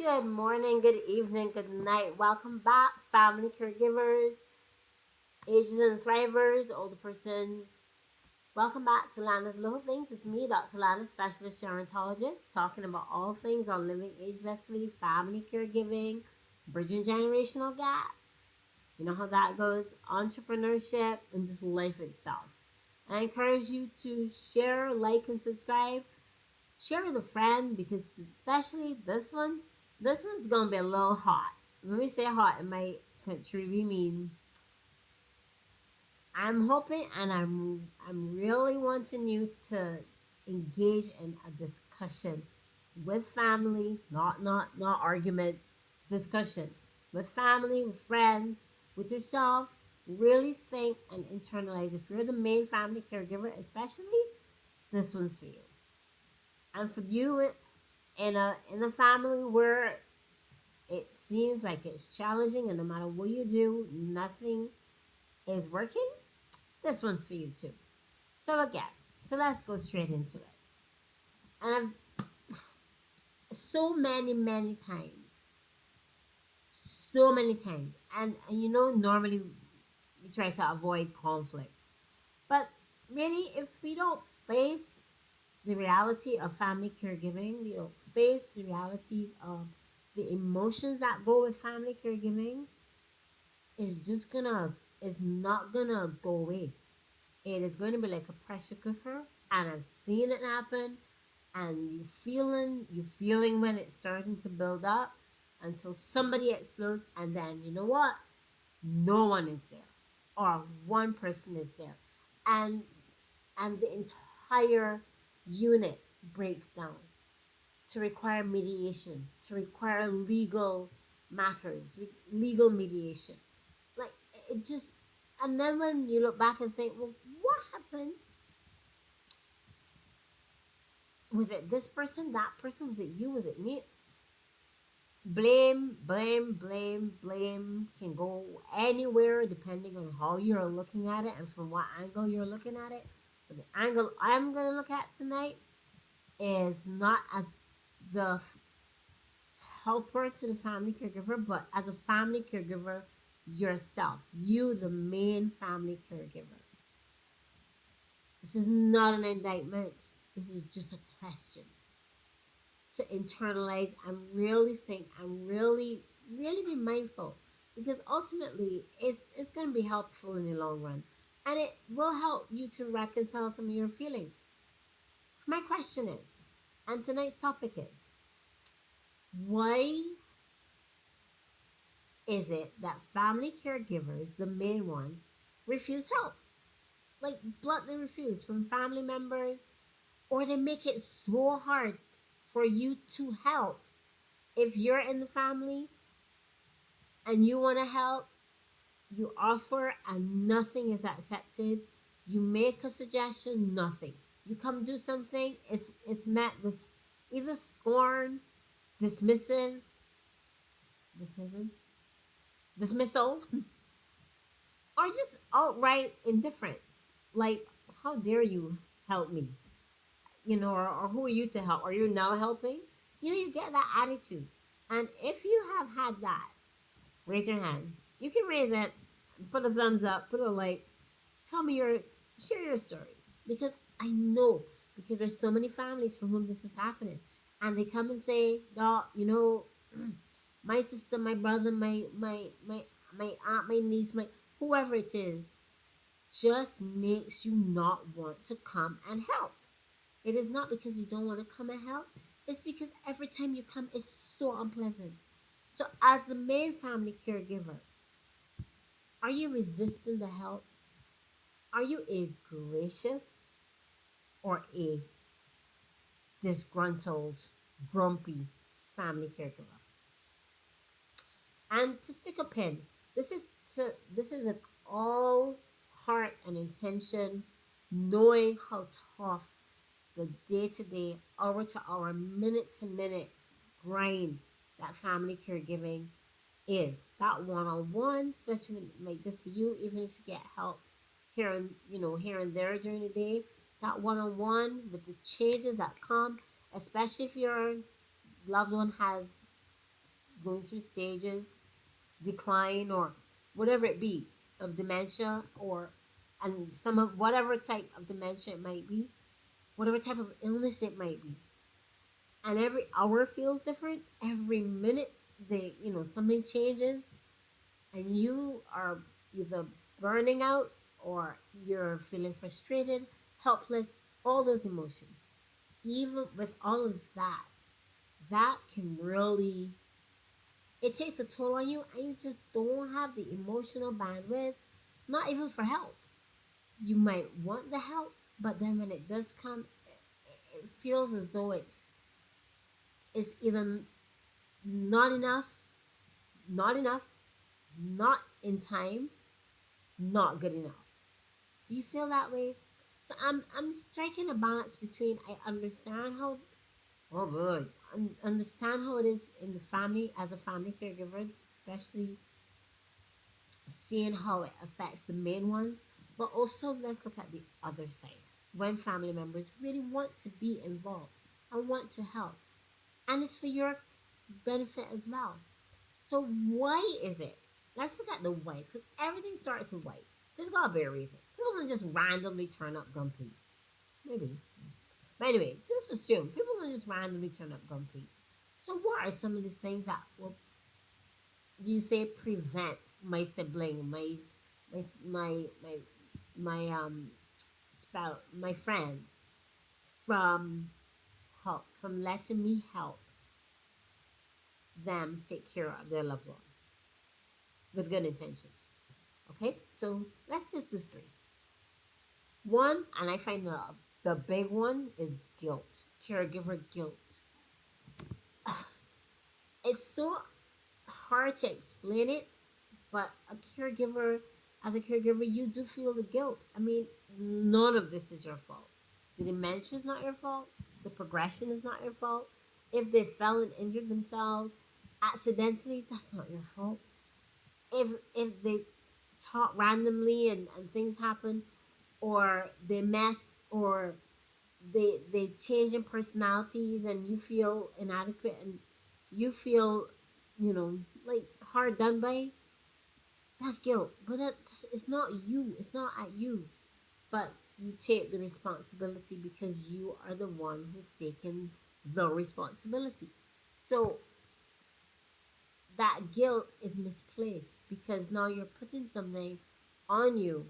Good morning, good evening, good night. Welcome back, family caregivers, agents and thrivers, older persons. Welcome back to Lana's Little Things with me, Dr. Lana, specialist gerontologist, talking about all things on living agelessly, family caregiving, bridging generational gaps. You know how that goes, entrepreneurship, and just life itself. I encourage you to share, like, and subscribe. Share with a friend because especially this one's gonna be a little hot. When we say hot in my country, we mean I'm hoping and I'm really wanting you to engage in a discussion with family, not argument, discussion with family, with friends, with yourself. Really think and internalize. If you're the main family caregiver, especially, this one's for you. And for you in a family where it seems like it's challenging and no matter what you do, nothing is working, this one's for you too. So let's go straight into it. And I've so many times, and normally we try to avoid conflict. But really, if we don't face the reality of family caregiving, we don't face the realities of the emotions that go with family caregiving, is just gonna is not gonna go away. It is going to be like a pressure cooker, and I've seen it happen. And you feeling when it's starting to build up until somebody explodes, and then you know what? No one is there, or one person is there, and and the entire unit breaks down to require mediation, to require legal matters, legal mediation. Like it just, and then when you look back and think, well, what happened? Was it this person, that person? Was it you? Was it me? Blame can go anywhere depending on how you're looking at it and from what angle you're looking at it. But the angle I'm going to look at tonight is not as the helper to the family caregiver, but as a family caregiver yourself, you, the main family caregiver. This is not an indictment, this is just a question to internalize and really think and really be mindful, because ultimately it's going to be helpful in the long run, and it will help you to reconcile some of your feelings. My question is, and tonight's topic is, why is it that family caregivers, the main ones, refuse help? Like bluntly refuse from family members, or they make it so hard for you to help. If you're in the family and you want to help, you offer and nothing is accepted. You make a suggestion, nothing. You come do something, it's met with either scorn, dismissive, dismissive, dismissal, or just outright indifference. Like, how dare you help me? Or who are you to help? Are you now helping? You get that attitude. And if you have had that, raise your hand. You can raise it, put a thumbs up, put a like. Tell me share your story. Because I know, because there's so many families for whom this is happening. And they come and say, Doc, my sister, my brother, my aunt, my niece, my whoever it is, just makes you not want to come and help. It is not because you don't want to come and help. It's because every time you come, it's so unpleasant. So, as the main family caregiver, are you resisting the help? Are you a gracious or a disgruntled, grumpy family caregiver? And to stick a pin, this is with all heart and intention, knowing how tough the day to day, hour to hour, minute to minute grind that family caregiving is. That one on one, especially when it might just be you, even if you get help here and there during the day. That one on one with the changes that come, especially if your loved one has going through stages, decline, or whatever it be of dementia, or and some of whatever type of dementia it might be, whatever type of illness it might be. And every hour feels different. Every minute something changes, and you are either burning out or you're feeling frustrated, helpless, all those emotions. Even with all of that, that can really, it takes a toll on you, and you just don't have the emotional bandwidth, not even for help. You might want the help, but then when it does come, it feels as though it's either not enough, not enough, not in time, not good enough. Do you feel that way? So I'm striking a balance between, I understand how, oh boy, understand how it is in the family as a family caregiver, especially seeing how it affects the main ones. But also let's look at the other side, when family members really want to be involved and want to help, and it's for your benefit as well. So why is it? Let's look at the whys, because everything starts with why. There's gotta be a reason. People don't just randomly turn up grumpy. Maybe. But anyway, just assume people don't just randomly turn up grumpy. So what are some of the things that will, you say, prevent my sibling, my my my my friend from from letting me help them take care of their loved one with good intentions? Okay, so let's just do three. One, and I find the big one is guilt, caregiver guilt. It's so hard to explain it, but as a caregiver, you do feel the guilt. I mean, none of this is your fault. The dementia is not your fault. The progression is not your fault. If they fell and injured themselves accidentally, that's not your fault. If they talk randomly and things happen, or they mess, or they change in personalities, and you feel inadequate, and you feel, like hard done by, that's guilt. But it's not you, it's not at you. But you take the responsibility because you are the one who's taken the responsibility. So that guilt is misplaced, because now you're putting something on you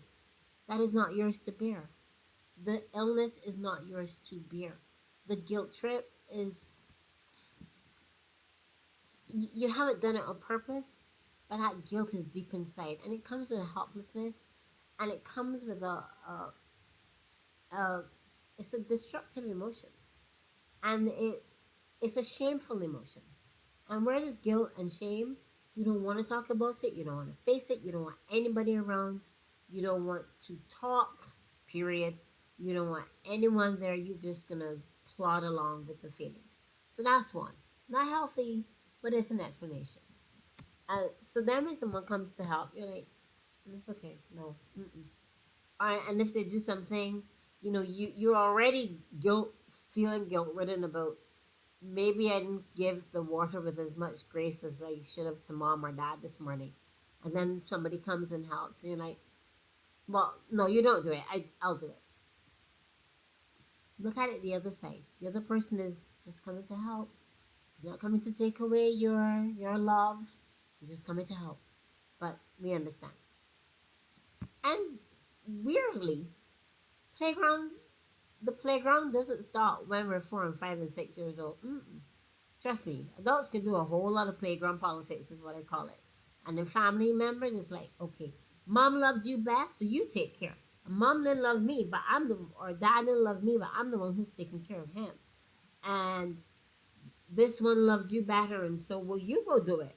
that is not yours to bear. The illness is not yours to bear. The guilt trip is, you haven't done it on purpose, but that guilt is deep inside, and it comes with helplessness, and it comes with a it's a destructive emotion, and it's a shameful emotion. And where there's guilt and shame, you don't want to talk about it, you don't want to face it, you don't want anybody around, you don't want to talk, period. You don't want anyone there, you're just gonna plod along with the feelings. So that's one. Not healthy, but it's an explanation. So then when someone comes to help, you're like, it's okay, no. Mm-mm. All right, and if they do something, you're already feeling guilt ridden about, maybe I didn't give the water with as much grace as I should have to mom or dad this morning. And then somebody comes and helps, and you're like, well, no, you don't do it. I'll do it. Look at it the other side. The other person is just coming to help. They're not coming to take away your love. They're just coming to help. But we understand. And weirdly, playground the playground doesn't start when we're 4 and 5 and 6 years old. Mm-mm. Trust me, adults can do a whole lot of playground politics, is what I call it. And then family members, it's like, okay, mom loved you best, so you take care. Mom didn't love me, but or dad didn't love me, but I'm the one who's taking care of him. And this one loved you better, and so will you go do it.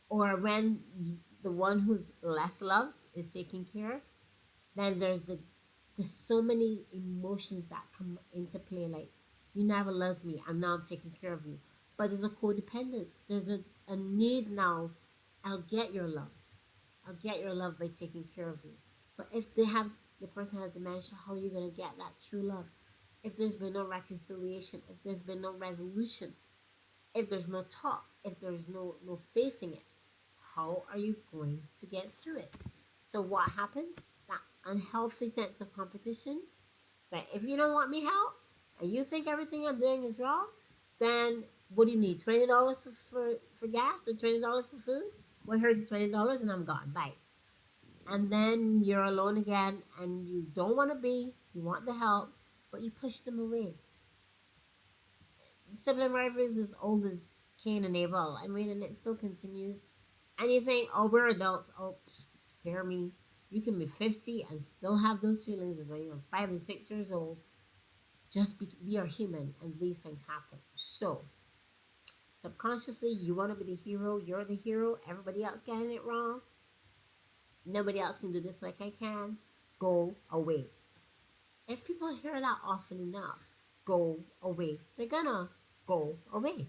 Or when the one who's less loved is taking care, then there's so many emotions that come into play, like, you never loved me, I'm now taking care of you. But there's a codependence, there's a need now. I'll get your love by taking care of you. But if the person has dementia, how are you going to get that true love if there's been no reconciliation, if there's been no resolution? if there's no talk, if there's no facing it, how are you going to get through it? So what happens? That unhealthy sense of competition, that if you don't want me help and you think everything I'm doing is wrong, then what do you need? $20 for gas or $20 for food? Well, here's the $20 and I'm gone. Bye. And then you're alone again and you don't want to be, you want the help, but you push them away. Sibling rivalry is as old as Cain and Abel. I mean, and it still continues. And you think, oh, we're adults. Oh, spare me. You can be 50 and still have those feelings as when you're 5 and 6 years old. Just be, we are human and these things happen. So, subconsciously, you want to be the hero. You're the hero. Everybody else getting it wrong. Nobody else can do this like I can. Go away. If people hear that often enough, go away, they're gonna go away.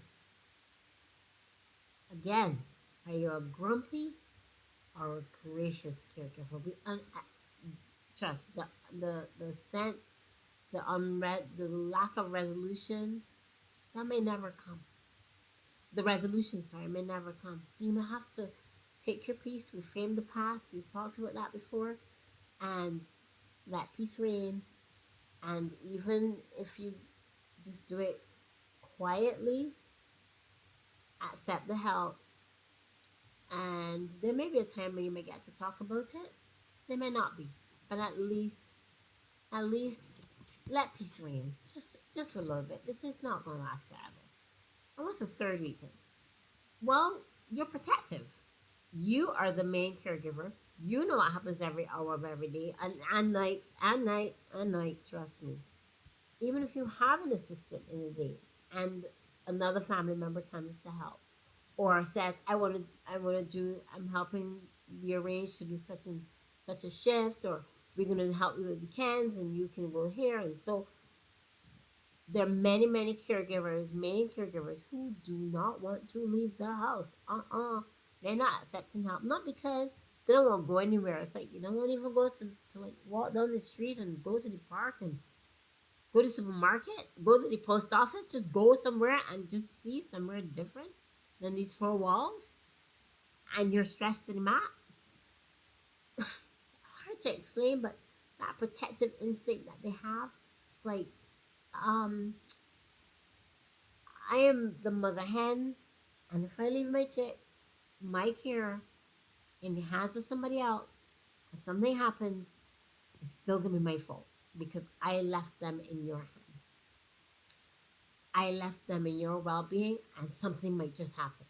Again, are you a grumpy or a gracious caregiver? Trust the sense, the lack of resolution that may never come. The resolution, sorry, may never come. So you may have to take your peace, reframe the past. We've talked about that before, and let peace reign. And even if you just do it quietly, accept the help, and there may be a time when you may get to talk about it. There may not be, but at least let peace reign, just for a little bit. This is not going to last forever. And what's the third reason? Well, you're protective. You are the main caregiver. You know what happens every hour of every day, and night, and night, and night. Trust me. Even if you have an assistant in the day, and another family member comes to help, or says, I'm helping we arrange to do such a shift, or we're going to help you with weekends and you can go here. And so there are many caregivers, main caregivers, who do not want to leave the house. They're not accepting help, not because they don't want to go anywhere. It's like you don't want to even go to like walk down the street and go to the park and go to the supermarket, go to the post office, just go somewhere and just see somewhere different than these four walls, and you're stressed to the max. It's hard to explain, but that protective instinct that they have, it's like, um, I am the mother hen, and if I leave my chick, my care, in the hands of somebody else, and something happens, it's still gonna be my fault because I left them in your hands. I left them in your well being, and something might just happen.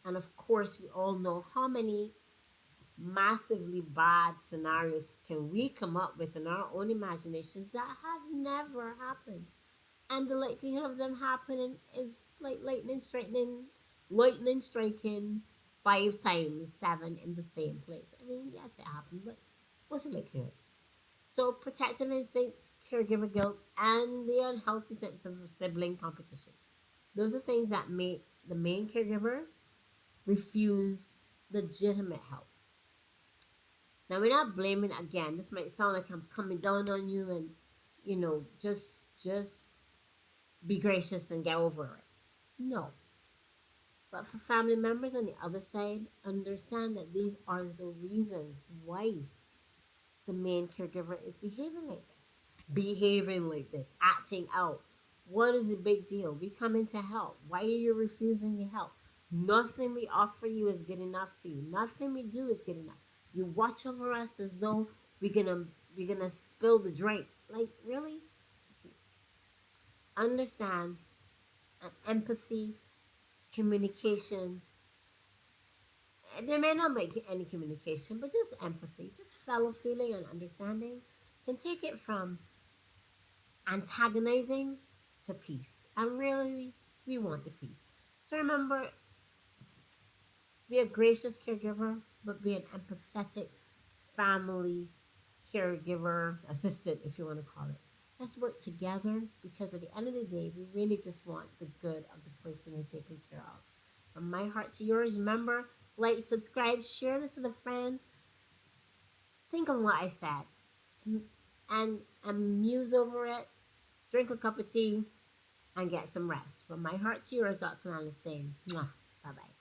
And of course, we all know how many massively bad scenarios can we come up with in our own imaginations that have never happened. And the likelihood of them happening is like lightning striking 5 times 7 in the same place. I mean, yes, it happened, but what's the likelihood? So, protective instincts, caregiver guilt, and the unhealthy sense of sibling competition. Those are things that make the main caregiver refuse legitimate help. Now, we're not blaming again. This might sound like I'm coming down on you and, just be gracious and get over it. No. But for family members on the other side, understand that these are the reasons why the main caregiver is behaving like this, acting out. What is the big deal? We come in to help. Why are you refusing the help? Nothing we offer you is good enough for you. Nothing we do is good enough. You watch over us as though we're gonna spill the drink. Like, really? Understand, and empathy, communication. And there may not be any communication, but just empathy, just fellow feeling and understanding can take it from antagonizing to peace. And really, we want the peace. So remember, be a gracious caregiver, but be an empathetic family caregiver, assistant, if you want to call it. Let's work together because at the end of the day, we really just want the good of the person we're taking care of. From my heart to yours, remember, like, subscribe, share this with a friend. Think on what I said and muse over it. Drink a cup of tea and get some rest. From my heart to yours, Dr. Lana saying, bye bye.